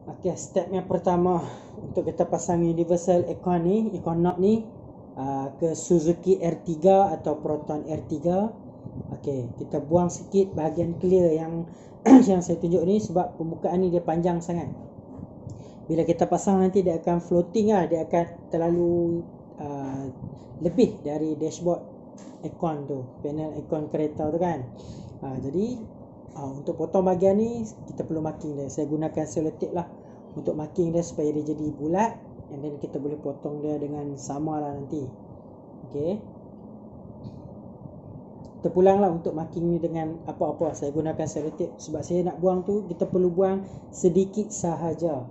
Okey, step yang pertama untuk kita pasang universal aircon ni, aircon knob ni ke Suzuki R3 atau Proton R3. Okey, kita buang sikit bahagian clear yang yang saya tunjuk ni sebab pembukaan ni dia panjang sangat. Bila kita pasang nanti dia akan floating lah, dia akan terlalu lebih dari dashboard aircon tu, panel aircon kereta tu kan. Jadi untuk potong bahagian ni kita perlu marking dia. Saya gunakan selotip lah untuk marking dia supaya dia jadi bulat, and then kita boleh potong dia dengan sama lah nanti. Okey, kita pulang lah untuk marking ni dengan apa-apa. Saya gunakan selotip sebab saya nak buang tu, kita perlu buang sedikit sahaja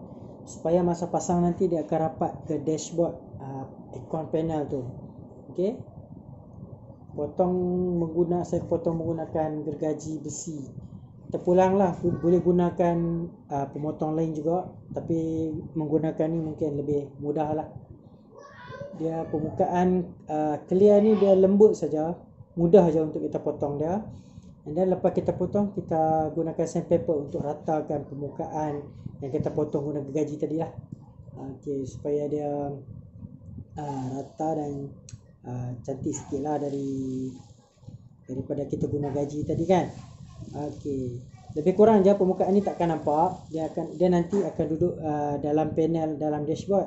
supaya masa pasang nanti dia akan rapat ke dashboard aircon panel tu. Okey, saya potong menggunakan gergaji besi. Kita pulang lah, boleh gunakan pemotong lain juga, tapi menggunakan ni mungkin lebih mudah lah. Dia permukaan clear ni dia lembut saja, mudah saja untuk kita potong dia. And then lepas kita potong, kita gunakan sandpaper untuk ratakan permukaan yang kita potong guna gergaji tadi lah. Okey, supaya dia rata dan cantik sikit lah daripada kita guna gaji tadi kan. Okey, lebih kurang je permukaan ni takkan nampak. Dia nanti akan duduk dalam panel, dalam dashboard.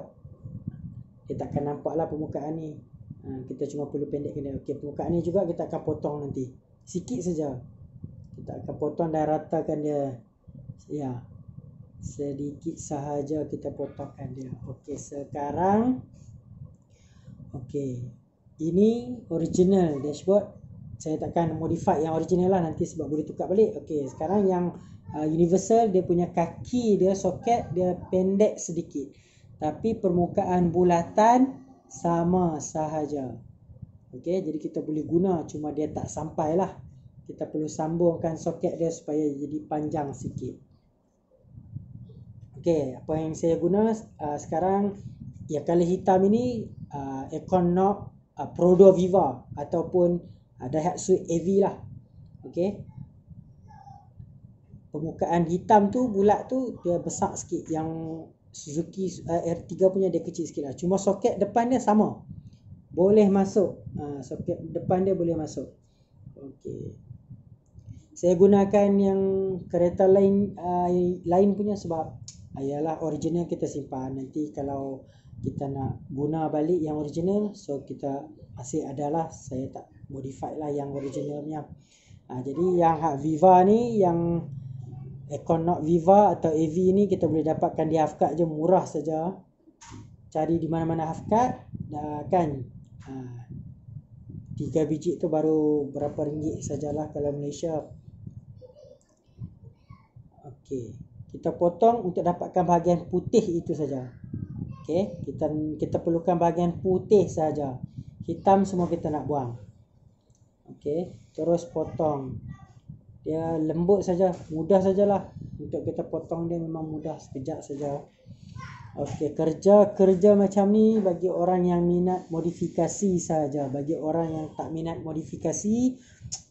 Dia takkan nampak lah permukaan ni. Kita cuma perlu pendekkan dia. Okey, permukaan ni juga kita akan potong nanti sikit saja. Kita akan potong dan ratakan dia. Ya, sedikit sahaja kita potongkan dia. Okey, sekarang ini original dashboard. Saya takkan modify yang original lah nanti sebab boleh tukar balik. Okey, sekarang yang universal, dia punya kaki dia, soket dia pendek sedikit, tapi permukaan bulatan sama sahaja. Okey, jadi kita boleh guna, cuma dia tak sampai lah. Kita perlu sambungkan soket dia supaya jadi panjang sikit. Okey, apa yang saya guna sekarang, ya, color hitam ini aircon knob Prodo Viva ataupun Daihatsu AV lah. Okey, permukaan hitam tu, bulat tu, dia besar sikit. Yang Suzuki R3 punya dia kecil sikit lah. Cuma soket depan dia sama, boleh masuk. Soket depan dia boleh masuk. Okey, saya gunakan yang kereta lain punya sebab ayalah original kita simpan. Nanti kalau kita nak guna balik yang original, so kita masih adalah, saya tak modify lah yang originalnya. Jadi yang Viva ni, yang aircon knob Viva atau AV ni, kita boleh dapatkan di Hafkat je, murah saja. Cari di mana-mana Hafkat kan. 3 biji tu baru berapa ringgit sajalah kalau Malaysia. Okey, kita potong untuk dapatkan bahagian putih itu saja. Okey, kita perlukan bahagian putih saja. Hitam semua kita nak buang. Okey, terus potong. Dia lembut saja, mudah sajalah untuk kita potong dia, memang mudah, sekejap saja. Okey, kerja macam ni bagi orang yang minat modifikasi saja. Bagi orang yang tak minat modifikasi,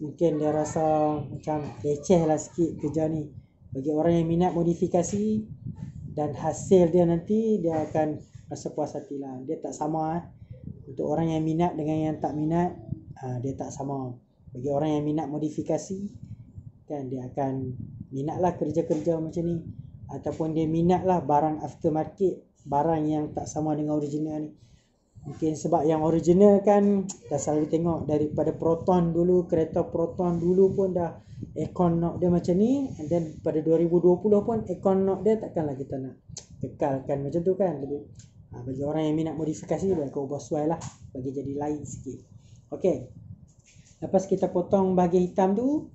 mungkin dia rasa macam leceh lah sikit kerja ni. Bagi orang yang minat modifikasi dan hasil dia nanti, dia akan rasa puas hati lah. Dia tak sama untuk orang yang minat dengan yang tak minat, dia tak sama. Bagi orang yang minat modifikasi kan, dia akan minat lah kerja-kerja macam ni. Ataupun dia minat lah barang aftermarket, barang yang tak sama dengan original ni. Mungkin sebab yang original kan dah selalu tengok daripada Proton dulu, kereta Proton dulu pun dah aircon knob dia macam ni. And then pada 2020 pun aircon knob dia takkanlah kita nak kekalkan macam tu kan. Bagi orang yang minat modifikasi, dia akan ubah suai lah, bagi jadi lain sikit. Okey, lepas kita potong bahagian hitam tu,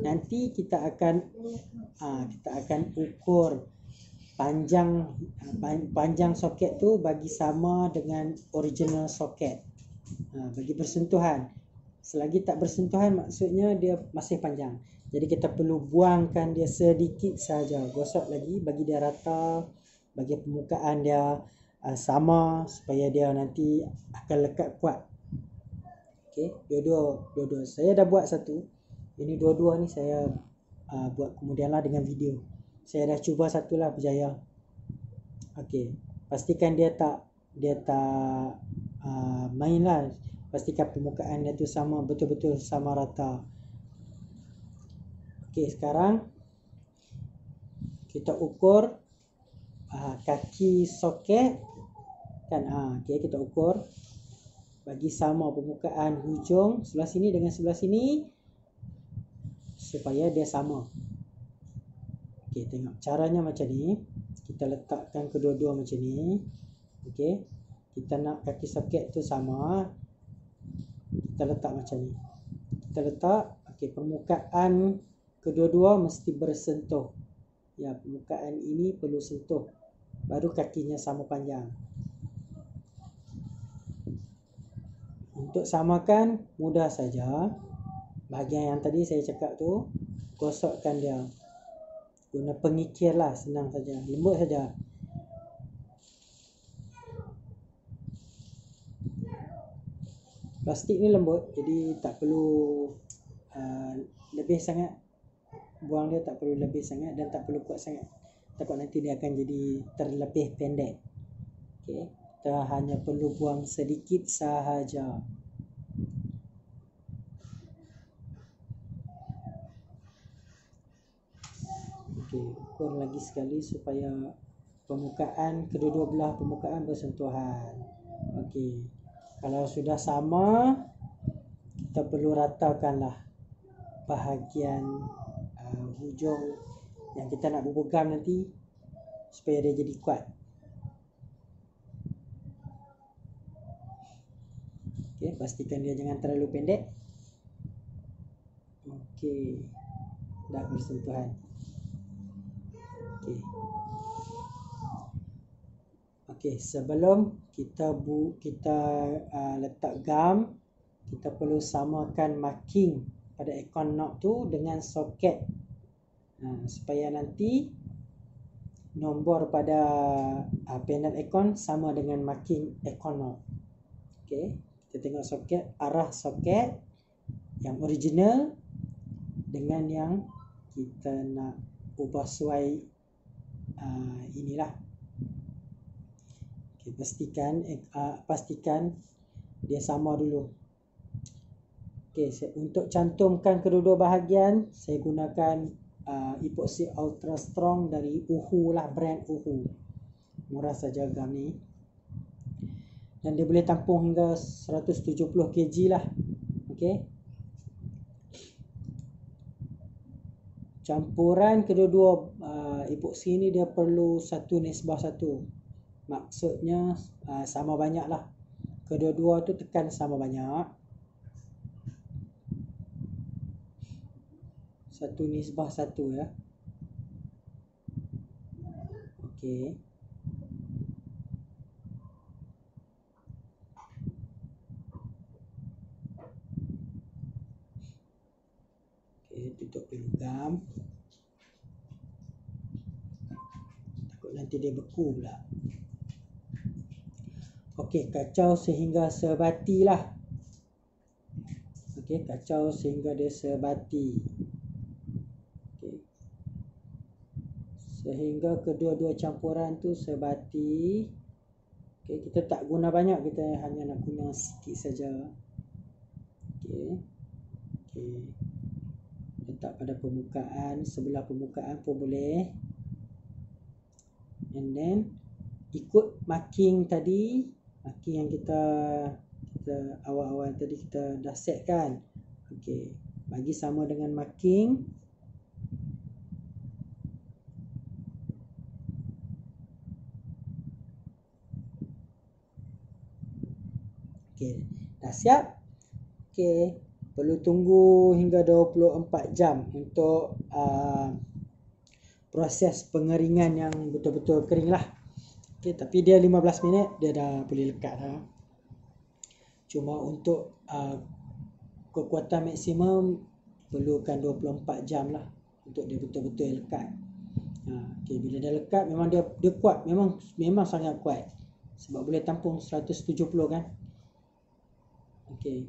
nanti kita akan ukur panjang soket tu bagi sama dengan original soket. Bagi bersentuhan. Selagi tak bersentuhan, maksudnya dia masih panjang. Jadi kita perlu buangkan dia sedikit saja, gosok lagi bagi dia rata, bagi permukaan dia sama, supaya dia nanti akan lekat kuat. Okey, dua-dua saya dah buat satu. Ini dua-dua ni saya buat kemudian lah dengan video. Saya dah cuba satu lah, berjaya. Okey, pastikan dia tak main lah. Pastikan permukaan dia tu sama, betul-betul sama rata. Okey, sekarang kita ukur kaki soket kan. Okey, kita ukur bagi sama permukaan hujung sebelah sini dengan sebelah sini supaya dia sama. Okey, tengok caranya macam ni. Kita letakkan kedua-dua macam ni. Okey, kita nak kaki soket tu sama, kita letak macam ni. Kita letak, okey, permukaan kedua-dua mesti bersentuh. Ya, permukaan ini perlu sentuh, baru kakinya sama panjang. Untuk samakan mudah saja. Bahagian yang tadi saya cakap tu, gosokkan dia guna pengikir lah, senang saja, lembut saja. Plastik ni lembut, jadi tak perlu lebih sangat. Buang dia tak perlu lebih sangat dan tak perlu kuat sangat. Takut nanti dia akan jadi terlebih pendek. Okey, kita hanya perlu buang sedikit sahaja. Okey, ukur lagi sekali supaya permukaan, kedua-dua belah permukaan bersentuhan. Okey, kalau sudah sama, kita perlu ratakanlah bahagian hujung yang kita nak berpegang nanti supaya dia jadi kuat. Okey, pastikan dia jangan terlalu pendek. Okey, dah bersentuhan. Okey. Okey, sebelum kita letak gam, kita perlu samakan marking pada aircon knob tu dengan soket. Supaya nanti nombor pada panel aircon sama dengan marking aircon knob. Okey, kita tengok soket, arah soket yang original dengan yang kita nak ubah suai inilah. Okay, pastikan dia sama dulu. Okay, untuk cantumkan kedua-dua bahagian, saya gunakan epoxy ultra strong dari Uhu lah, brand Uhu. Murah saja gam ni. Dan dia boleh tampung hingga 170 kg lah. Okay. Campuran kedua-dua epoxy ni dia perlu 1:1. Maksudnya sama banyak lah. Kedua-dua tu tekan sama banyak. 1:1 ya. Okey. Okey, tutup dulu gam. Takut nanti dia beku pula. Okey, kacau sehingga sebati lah. Okey, kacau sehingga dia sebati. Okey. Sehingga kedua-dua campuran tu sebati. Okey, kita tak guna banyak, kita hanya nak guna sikit saja. Okey. Okey. Letak pada permukaan, sebelah permukaan pun boleh. And then ikut marking tadi, marking yang kita awal-awal tadi kita dah set kan. Okey, bagi sama dengan marking. Okey, dah siap. Okey, perlu tunggu hingga 24 jam untuk proses pengeringan yang betul-betul kering lah. Okey, tapi dia 15 minit dia dah boleh lekat dah. Cuma untuk kekuatan maksimum perlukan 24 jam lah untuk dia betul-betul lekat. Okey, bila dia lekat memang dia kuat, memang sangat kuat. Sebab boleh tampung 170 kan. Okey.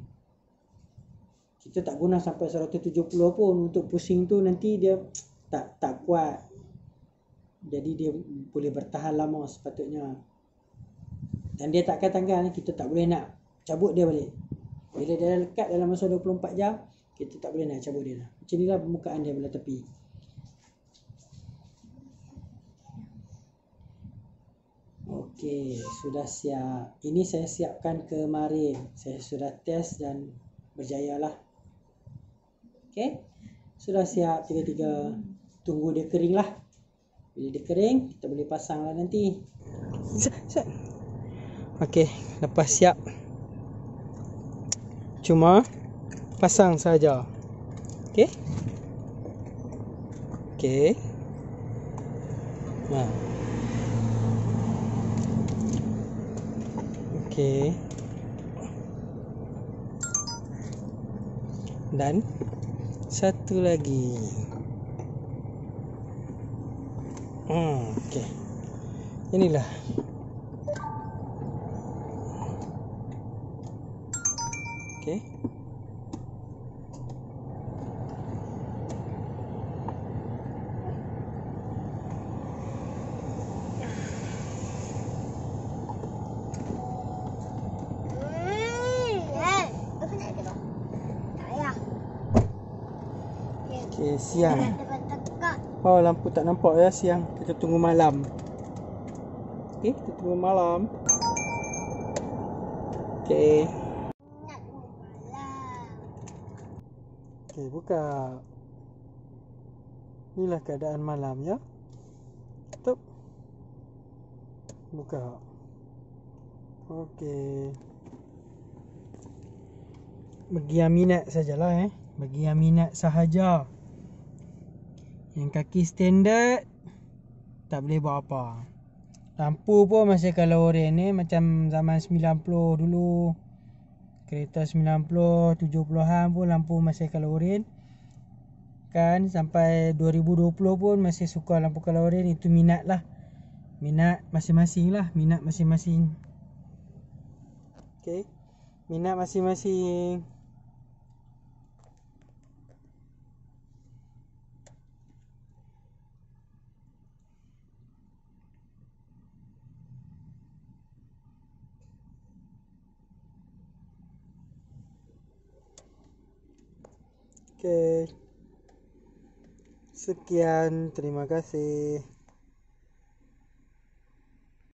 Kita tak guna sampai 170 pun, untuk pusing tu nanti dia tak kuat. Jadi dia boleh bertahan lama sepatutnya. Dan dia tak akan tanggal, kita tak boleh nak cabut dia balik. Bila dia dah lekat dalam masa 24 jam, kita tak boleh nak cabut dia dah. Macam inilah permukaan dia belah tepi. Okey, sudah siap. Ini saya siapkan kemarin. Saya sudah test dan berjaya lah. Okey, sudah siap tiga-tiga. Tunggu dia kering lah. Bila dia kering, kita boleh pasang lah nanti. Okey, lepas siap. Cuma pasang saja. Okey. Okey. Nah. Okey. Dan satu lagi. Okey. Inilah. Okey. Okey, siang. Oh, lampu tak nampak ya siang. Kita tunggu malam. Okey, kita tunggu malam. Okey. Okey, buka. Inilah keadaan malam ya. Tutup. Buka. Okey. Bagi yang minat sajalah Bagi yang minat sahaja. Yang kaki standard tak boleh buat apa. Lampu pun masih color orange ni macam zaman 90 dulu. Kereta 90, 70-an pun lampu masih color orange. Kan sampai 2020 pun masih suka lampu color orange. Itu minat lah. Minat masing-masing lah. Minat masing-masing. Okay. Minat masing-masing. Okay. Sekian, terima kasih.